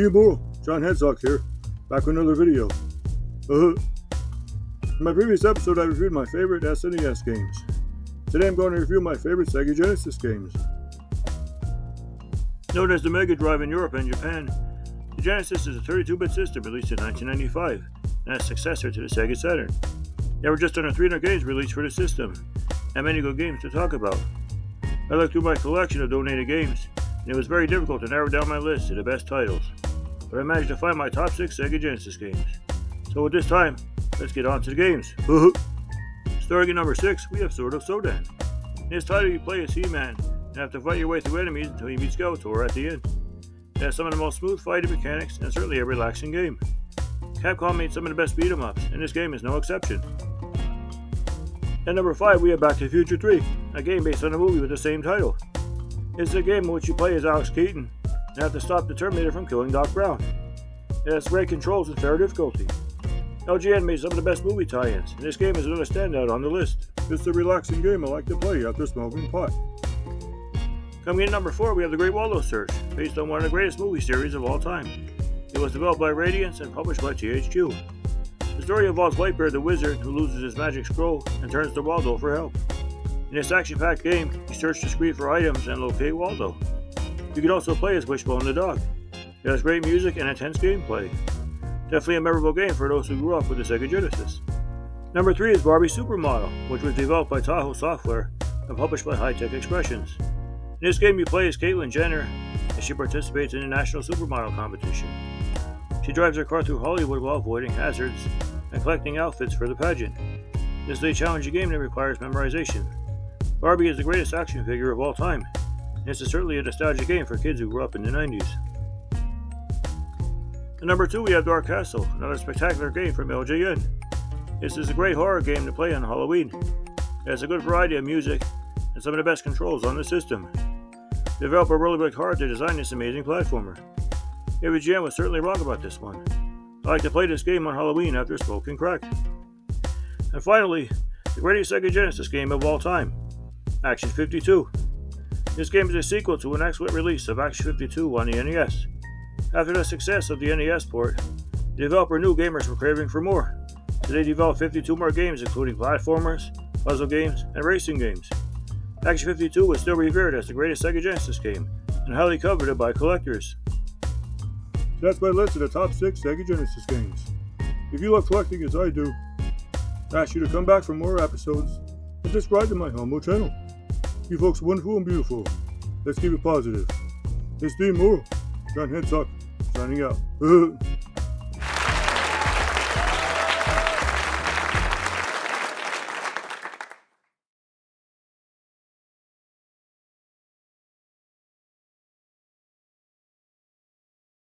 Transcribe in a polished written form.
Immoral John Hansock here, back with another video. In my previous episode I reviewed my favorite SNES games. Today I'm going to review my favorite Sega Genesis games. Known as the Mega Drive in Europe and Japan, the Genesis is a 32-bit system released in 1995 and a successor to the Sega Saturn. There were just under 300 games released for the system, and many good games to talk about. I looked through my collection of donated games, and it was very difficult to narrow down my list to the best titles, but I managed to find my top 6 Sega Genesis games. So at this time, let's get on to the games. Starting at number 6, we have Sword of Sodan. In this title you play as He-Man, and have to fight your way through enemies until you meet Skeletor at the end. It has some of the most smooth fighting mechanics, and certainly a relaxing game. Capcom made some of the best beat-em-ups, and this game is no exception. At number 5, we have Back to the Future 3, a game based on a movie with the same title. It's a game in which you play as Alex Keaton and have to stop the Terminator from killing Doc Brown. It has great controls and fair difficulty. LGN made some of the best movie tie-ins, and this game is another standout on the list. It's a relaxing game I like to play after smoking pot. Coming in at number 4, we have The Great Waldo Search, based on one of the greatest movie series of all time. It was developed by Radiance and published by THQ. The story involves Whitebeard the Wizard, who loses his magic scroll and turns to Waldo for help. In this action-packed game, you search the screen for items and locate Waldo. You can also play as Wishbone the dog. It has great music and intense gameplay. Definitely a memorable game for those who grew up with the Sega Genesis. Number 3 is Barbie Supermodel, which was developed by Tahoe Software and published by High-Tech Expressions. In this game you play as Caitlyn Jenner as she participates in a national supermodel competition. She drives her car through Hollywood while avoiding hazards and collecting outfits for the pageant. This is a challenging game that requires memorization. Barbie is the greatest action figure of all time, and this is certainly a nostalgic game for kids who grew up in the 90s. At number 2 we have Dark Castle, another spectacular game from LJN. This is a great horror game to play on Halloween. It has a good variety of music and some of the best controls on the system. The developer really worked hard to design this amazing platformer. LJN was certainly wrong about this one. I like to play this game on Halloween after smoking crack. And finally, the greatest Sega Genesis game of all time, Action 52. This game is a sequel to an excellent release of Action 52 on the NES. After the success of the NES port, the developer knew gamers were craving for more, so they developed 52 more games including platformers, puzzle games, and racing games. Action 52 was still revered as the greatest Sega Genesis game, and highly coveted by collectors. That's my list of the top 6 Sega Genesis games. If you love collecting as I do, I ask you to come back for more episodes and subscribe to my Homo channel. You folks are wonderful and beautiful. Let's keep it positive. It's the Immoral John Hansock signing out.